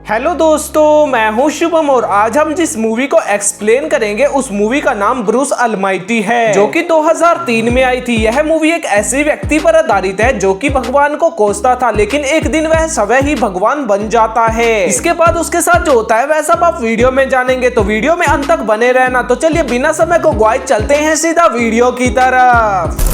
Hello दोस्तों, मैं हूं शुभम और आज हम जिस मूवी को एक्सप्लेन करेंगे उस मूवी का नाम ब्रूस अलमाइटी है, जो कि 2003 में आई थी। यह मूवी एक ऐसे व्यक्ति पर आधारित है जो कि भगवान को कोसता था, लेकिन एक दिन वह स्वयं ही भगवान बन जाता है। इसके बाद उसके साथ जो होता है वह सब आप वीडियो में जानेंगे, तो वीडियो में अंत तक बने रहना। तो चलिए बिना समय को गवाए चलते हैं सीधा वीडियो की तरफ।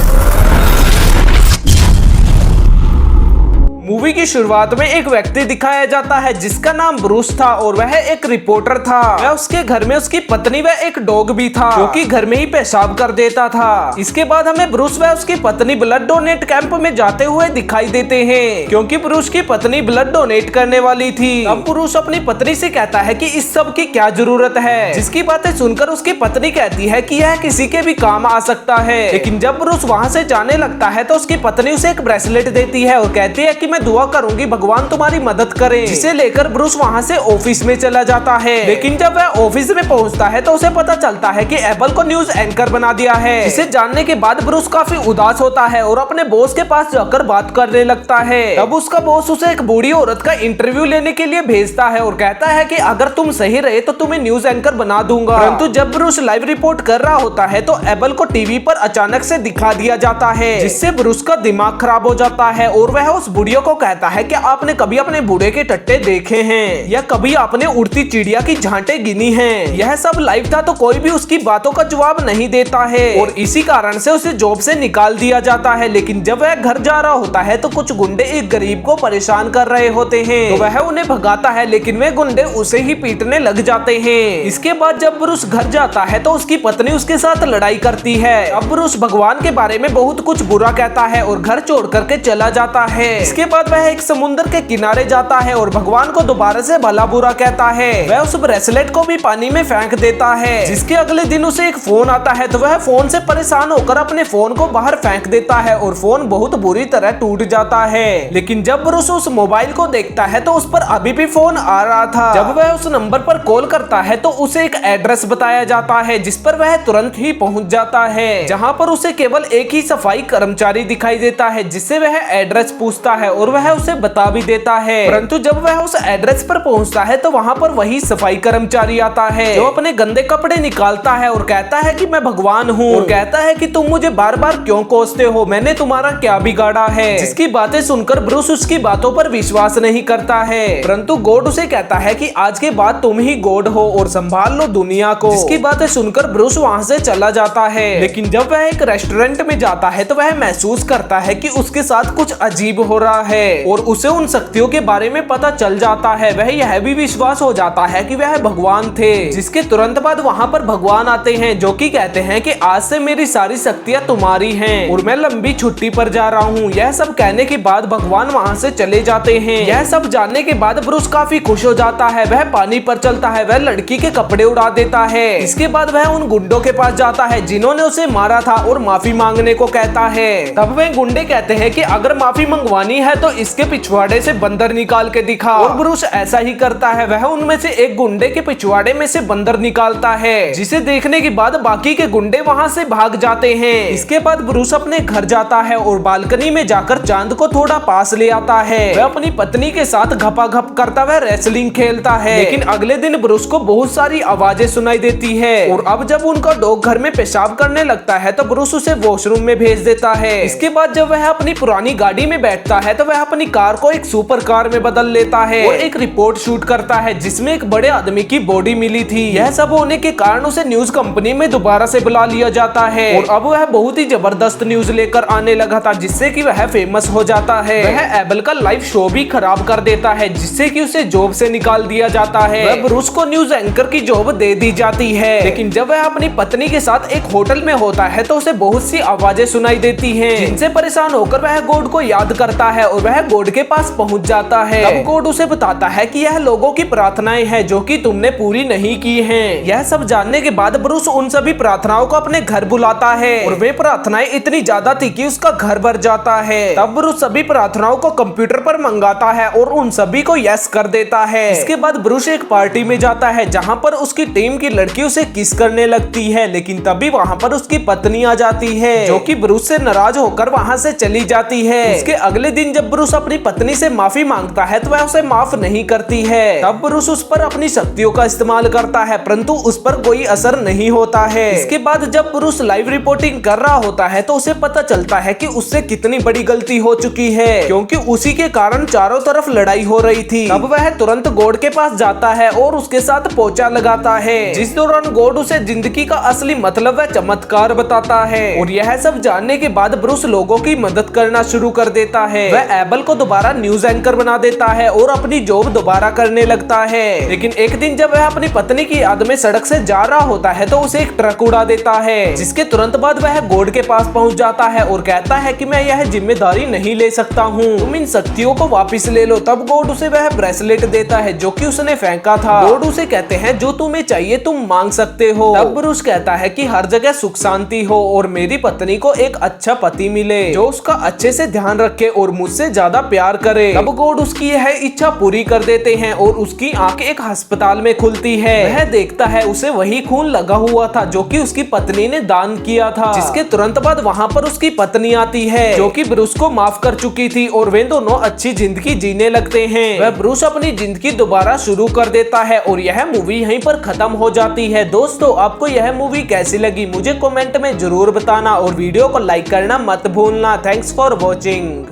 मूवी की शुरुआत में एक व्यक्ति दिखाया जाता है जिसका नाम ब्रूस था और वह एक रिपोर्टर था। वह उसके घर में उसकी पत्नी व एक डॉग भी था जो कि घर में ही पेशाब कर देता था। इसके बाद हमें ब्रूस व उसकी पत्नी ब्लड डोनेट कैंप में जाते हुए दिखाई देते हैं, क्योंकि ब्रूस की पत्नी ब्लड डोनेट करने वाली थी। अब ब्रूस अपनी पत्नी से कहता है कि इस सब की क्या जरूरत है, जिसकी बातें सुनकर उसकी पत्नी कहती है कि यह किसी के भी काम आ सकता है। लेकिन जब ब्रूस वहाँ से जाने लगता है तो उसकी पत्नी उसे एक ब्रेसलेट देती है और कहती है कि मैं दुआ करूंगी भगवान तुम्हारी मदद करे, जिसे लेकर ब्रूस वहां से ऑफिस में चला जाता है। लेकिन जब वह ऑफिस में पहुंचता है तो उसे पता चलता है कि एबल को न्यूज एंकर बना दिया है, जिसे जानने के बाद ब्रूस काफी उदास होता है और अपने बॉस के पास जाकर बात करने लगता है। तब उसका बॉस उसे एक बूढ़ी औरत का इंटरव्यू लेने के लिए भेजता है और कहता है कि अगर तुम सही रहे तो तुम्हें न्यूज एंकर बना दूंगा। परंतु जब ब्रूस लाइव रिपोर्ट कर रहा होता है तो एबल को टीवी पर अचानक से दिखा दिया जाता है, जिससे ब्रूस का दिमाग खराब हो जाता है और वह उस बुढ़िया को कहता है कि आपने कभी अपने बूढ़े के टट्टे देखे हैं या कभी आपने उड़ती चिड़िया की झांटे गिनी हैं। यह सब लाइव था तो कोई भी उसकी बातों का जवाब नहीं देता है और इसी कारण से उसे जॉब से निकाल दिया जाता है। लेकिन जब वह घर जा रहा होता है तो कुछ गुंडे एक गरीब को परेशान कर रहे होते हैं, तो वह उन्हें भगाता है, लेकिन वे गुंडे उसे ही पीटने लग जाते हैं। इसके बाद जब ब्रूस घर जाता है तो उसकी पत्नी उसके साथ लड़ाई करती है। अब ब्रूस भगवान के बारे में बहुत कुछ बुरा कहता है और घर छोड़ करके चला जाता है। इसके बाद वह एक समुद्र के किनारे जाता है और भगवान को दोबारा से भला बुरा कहता है। वह उस ब्रेसलेट को भी पानी में फेंक देता है, जिसके अगले दिन उसे एक फोन आता है, तो वह फोन से परेशान होकर अपने फोन को बाहर फेंक देता है और फोन बहुत बुरी तरह टूट जाता है। लेकिन जब ब्रूस उस मोबाइल को देखता है तो उस पर अभी भी फोन आ रहा था। जब वह उस नंबर पर कॉल करता है तो उसे एक एड्रेस बताया जाता है, जिस पर वह तुरंत ही पहुंच जाता है, जहां पर उसे केवल एक ही सफाई कर्मचारी दिखाई देता है, जिससे वह एड्रेस पूछता है और वह उसे बता भी देता है। परंतु जब वह उस एड्रेस पर पहुंचता है तो वहां पर वही सफाई कर्मचारी आता है, जो अपने गंदे कपड़े निकालता है और कहता है कि मैं भगवान हूँ, और कहता है कि तुम मुझे बार बार क्यों कोसते हो, मैंने तुम्हारा क्या बिगाड़ा है। जिसकी बातें सुनकर ब्रूस उसकी बातों पर विश्वास नहीं करता है, परंतु गॉड उसे कहता है कि आज के बाद तुम ही गॉड हो और संभाल लो दुनिया को। जिसकी बातें सुनकर ब्रूस वहाँ से चला जाता है। लेकिन जब वह एक रेस्टोरेंट में जाता है तो वह महसूस करता है कि उसके साथ कुछ अजीब हो रहा है और उसे उन शक्तियों के बारे में पता चल जाता है। वह यह भी विश्वास हो जाता है कि वह भगवान थे। जिसके तुरंत बाद वहाँ पर भगवान आते हैं, जो कि कहते हैं कि आज से मेरी सारी शक्तियाँ तुम्हारी हैं और मैं लंबी छुट्टी पर जा रहा हूँ। यह सब कहने के बाद भगवान वहाँ से चले जाते हैं। यह सब जानने के बाद ब्रूस काफी खुश हो जाता है। वह पानी पर चलता है, वह लड़की के कपड़े उड़ा देता है। इसके बाद वह उन गुंडों के पास जाता है जिन्होंने उसे मारा था और माफी मांगने को कहता है। तब वे गुंडे कहते हैं कि अगर माफी मंगवानी है तो इसके पिछवाड़े से बंदर निकाल के दिखा, और ब्रूस ऐसा ही करता है। वह उनमें से एक गुंडे के पिछवाड़े में से बंदर निकालता है, जिसे देखने के बाद बाकी के गुंडे वहां से भाग जाते हैं। इसके बाद ब्रूस अपने घर जाता है और बालकनी में जाकर चांद को थोड़ा पास ले आता है। वह अपनी पत्नी के साथ घपाघप करता हुआ रेसलिंग खेलता है। लेकिन अगले दिन ब्रूस को बहुत सारी आवाजें सुनाई देती है और अब जब उनका डॉग घर में पेशाब करने लगता है तो ब्रूस उसे वॉशरूम में भेज देता है। इसके बाद जब वह अपनी पुरानी गाड़ी में बैठता है तो वह अपनी कार को एक सुपर कार में बदल लेता है और एक रिपोर्ट शूट करता है जिसमें एक बड़े आदमी की बॉडी मिली थी। यह सब होने के कारण उसे न्यूज कंपनी में दोबारा से बुला लिया जाता है और अब वह बहुत ही जबरदस्त न्यूज लेकर आने लगा था, जिससे कि वह फेमस हो जाता है। वह एबल का लाइव शो भी खराब कर देता है, जिससे कि उसे जॉब से निकाल दिया जाता है। वह ब्रूस को न्यूज एंकर की जॉब दे दी जाती है। लेकिन जब वह अपनी पत्नी के साथ एक होटल में होता है तो उसे बहुत सी आवाजें सुनाई देती हैं, जिनसे परेशान होकर वह गॉड को याद करता है और वह गॉड के पास पहुंच जाता है। तब गॉड उसे बताता है कि यह लोगों की प्रार्थनाएं हैं जो कि तुमने पूरी नहीं की हैं। यह सब जानने के बाद ब्रूस उन सभी प्रार्थनाओं को अपने घर बुलाता है और वे प्रार्थनाएं इतनी ज्यादा थी कि उसका घर भर जाता है। तब ब्रूस सभी प्रार्थनाओं को कंप्यूटर पर मंगाता है और उन सभी को यस कर देता है। इसके बाद ब्रूस एक पार्टी में जाता है जहां पर उसकी टीम की लड़की उसे किस करने लगती है, लेकिन तभी वहां पर उसकी पत्नी आ जाती है, जो कि ब्रूस से नाराज होकर वहां से चली जाती है। इसके अगले दिन जब जब ब्रूस अपनी पत्नी से माफी मांगता है तो वह उसे माफ नहीं करती है। तब ब्रूस उस पर अपनी शक्तियों का इस्तेमाल करता है, परंतु उस पर कोई असर नहीं होता है। इसके बाद जब ब्रूस लाइव रिपोर्टिंग कर रहा होता है तो उसे पता चलता है कि उससे कितनी बड़ी गलती हो चुकी है, क्योंकि उसी के कारण चारों तरफ लड़ाई हो रही थी। तब वह तुरंत गॉड के पास जाता है और उसके साथ पोछा लगाता है, जिस दौरान गॉड उसे जिंदगी का असली मतलब व चमत्कार बताता है। और यह सब जानने के बाद ब्रूस लोगों की मदद करना शुरू कर देता है। वह एबल को दोबारा न्यूज एंकर बना देता है और अपनी जॉब दोबारा करने लगता है। लेकिन एक दिन जब वह अपनी पत्नी की याद में सड़क से जा रहा होता है तो उसे एक ट्रक उड़ा देता है, जिसके तुरंत बाद वह गॉड के पास पहुंच जाता है और कहता है कि मैं यह जिम्मेदारी नहीं ले सकता हूँ, तुम इन शक्तियों को वापस ले लो। तब गॉड उसे वह ब्रेसलेट देता है जो कि उसने फेंका था। गॉड उसे कहते हैं जो तुम्हें चाहिए तुम मांग सकते हो। तब ब्रूस कहता है कि हर जगह सुख शांति हो और मेरी पत्नी को एक अच्छा पति मिले जो उसका अच्छे से ध्यान रखे और मुझसे ज्यादा प्यार करे। तब गॉड उसकी यह इच्छा पूरी कर देते हैं और उसकी आंख एक अस्पताल में खुलती है। वह देखता है उसे वही खून लगा हुआ था जो कि उसकी पत्नी ने दान किया था, जिसके तुरंत बाद वहाँ पर उसकी पत्नी आती है जो कि ब्रूस को माफ कर चुकी थी और वे दोनों अच्छी जिंदगी जीने लगते हैं। वह ब्रूस अपनी जिंदगी दोबारा शुरू कर देता है और यह मूवी यहीं पर खत्म हो जाती है। दोस्तों, आपको यह मूवी कैसी लगी मुझे कमेंट में जरूर बताना और वीडियो को लाइक करना मत भूलना। Thanks for watching.